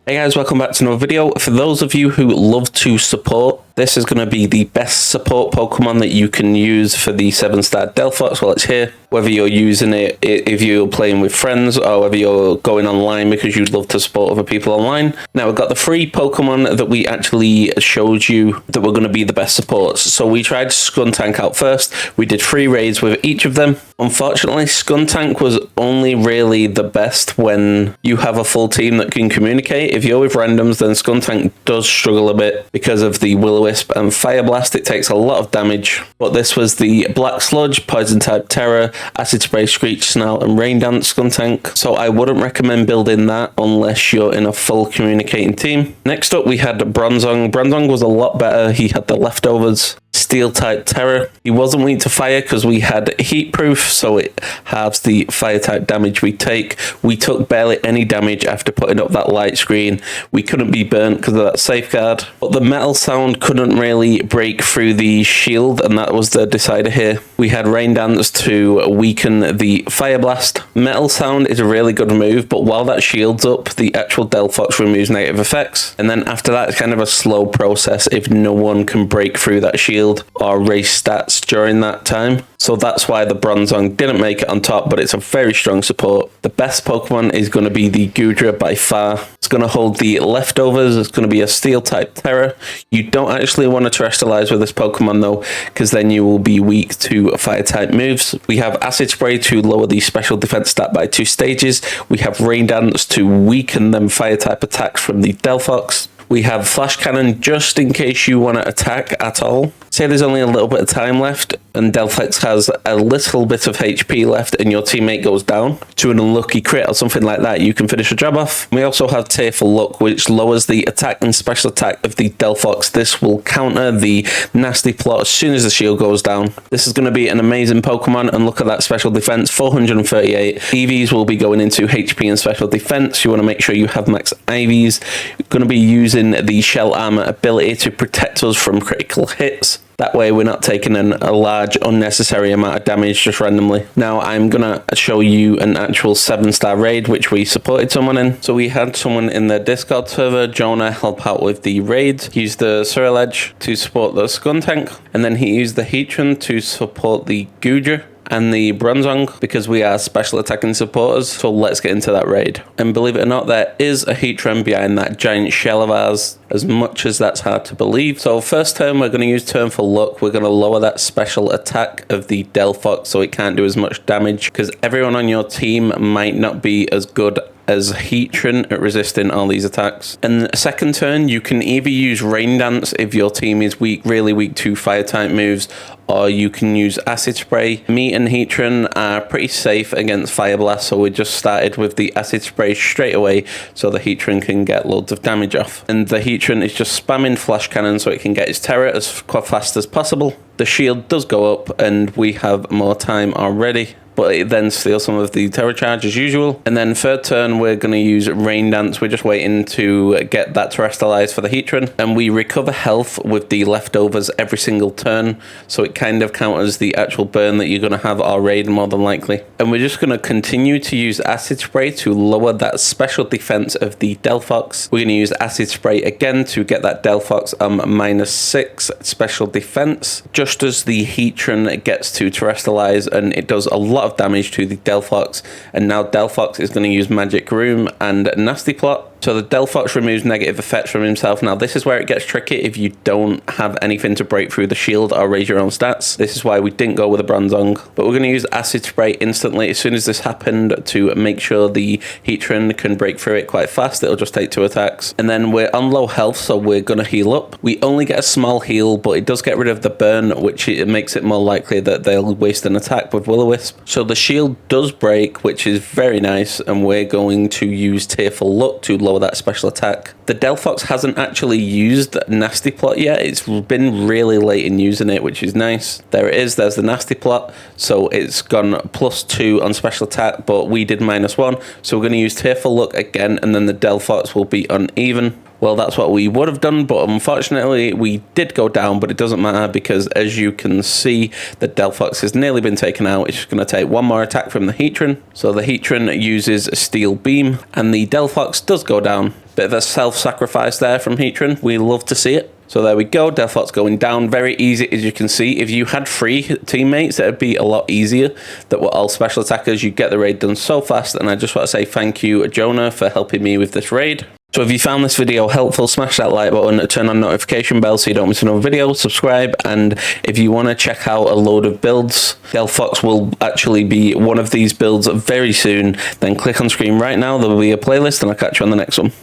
Hey guys, welcome back to another video. For those of you who love to support, this is going to be the best support Pokemon that you can use for the 7-star Delphox while it's here. Whether you're using it if you're playing with friends or whether you're going online because you'd love to support other people online. Now we've got the 3 Pokemon that we actually showed you that were going to be the best supports. So we tried Skuntank out first. We did 3 raids with each of them. Unfortunately, Skuntank was only really the best when you have a full team that can communicate. If you're with randoms, then Skuntank does struggle a bit because of the Will-O-Wisp and Fire Blast. It takes a lot of damage. But this was the Black Sludge, Poison type Tera, Acid Spray, Screech, Snarl, and Rain Dance Skuntank. So I wouldn't recommend building that unless you're in a full communicating team. Next up, we had Bronzong. Bronzong was a lot better. He had the leftovers. Steel type Tera. He wasn't weak to fire because we had heat proof, so it halves the fire type damage we take. We took barely any damage after putting up that light screen. We couldn't be burnt because of that safeguard, but the metal sound couldn't really break through the shield, and that was the decider here. We had Rain Dance to weaken the fire blast. Metal sound is a really good move, but while that shield's up, the actual Delphox removes negative effects, and then after that it's kind of a slow process if no one can break through that shield or raise stats during that time. So that's why the Bronzong didn't make it on top, but it's a very strong support. The best Pokemon is going to be the Goodra by far. It's going to hold the leftovers. It's going to be a Steel type Tera. You don't actually want to terrestrialize with this Pokemon though, because then you will be weak to fire type moves. We have Acid Spray to lower the special defense stat by 2 stages. We have Rain Dance to weaken them fire type attacks from the Delphox. We have Flash Cannon just in case you want to attack at all. Say there's only a little bit of time left and Delphox has a little bit of HP left and your teammate goes down to an unlucky crit or something like that, you can finish the job off. We also have Tearful Look, which lowers the attack and special attack of the Delphox. This will counter the Nasty Plot as soon as the shield goes down. This is going to be an amazing Pokemon, and look at that special defense, 438. EVs will be going into HP and special defense. You want to make sure you have max IVs. You're going to be using the Shell Armor ability to protect us from critical hits. That way we're not taking a large unnecessary amount of damage just randomly. Now I'm going to show you an actual 7-star raid which we supported someone in. So we had someone in the Discord server, Jonah, help out with the raid. He used the Scarlet to support the Skuntank, and then he used the Heatran to support the Goodra and the Bronzong because we are special attacking supporters. So let's get into that raid. And believe it or not, there is a Heatran behind that giant shell of ours, as much as that's hard to believe. So first turn, we're going to use Turnful Luck. We're going to lower that special attack of the Delphox so it can't do as much damage, because everyone on your team might not be as good as Heatran at resisting all these attacks. And second turn, you can either use Rain Dance if your team is weak, really weak to fire type moves, or you can use Acid Spray. Me and Heatran are pretty safe against Fire Blast, so we just started with the Acid Spray straight away so the Heatran can get loads of damage off. And the Heatran is just spamming Flash Cannon so it can get its Tera as fast as possible. The shield does go up and we have more time already, but it then steals some of the Tera charge as usual. And then third turn, we're going to use Rain Dance. We're just waiting to get that terrestrialized for the Heatran. And we recover health with the leftovers every single turn, so it kind of counters the actual burn that you're going to have our raid more than likely. And we're just going to continue to use Acid Spray to lower that special defense of the Delphox. We're going to use Acid Spray again to get that Delphox -6 special defense, just as the Heatran gets to terrestrialize, and it does a lot of damage to the Delphox. And now Delphox is going to use Magic Room and Nasty Plot. So the Delphox removes negative effects from himself. Now this is where it gets tricky if you don't have anything to break through the shield or raise your own stats. This is why we didn't go with a Bronzong. But we're going to use Acid Spray instantly as soon as this happened to make sure the Heatran can break through it quite fast. It'll just take 2 attacks. And then we're on low health, so we're going to heal up. We only get a small heal, but it does get rid of the burn, which it makes it more likely that they'll waste an attack with Will-O-Wisp. So the shield does break, which is very nice, and we're going to use Tearful Luck to lower that special attack. The Delphox hasn't actually used Nasty Plot yet. It's been really late in using it, which is nice. There it is. There's the Nasty Plot. So it's gone +2 on special attack, but we did -1. So we're going to use Tearful Luck again, and then the Delphox will be uneven. Well, that's what we would have done, but unfortunately we did go down, but it doesn't matter because as you can see, the Delphox has nearly been taken out. It's just going to take 1 more attack from the Heatran. So the Heatran uses Steel Beam and the Delphox does go down. Bit of a self-sacrifice there from Heatran. We love to see it. So there we go, Delphox going down. Very easy, as you can see. If you had 3 teammates, it would be a lot easier. That were all special attackers. You get the raid done so fast. And I just want to say thank you, Jonah, for helping me with this raid. So if you found this video helpful, smash that like button, turn on notification bell so you don't miss another video, subscribe, and if you want to check out a load of builds, Delphox will actually be one of these builds very soon, then click on screen right now, there will be a playlist, and I'll catch you on the next one.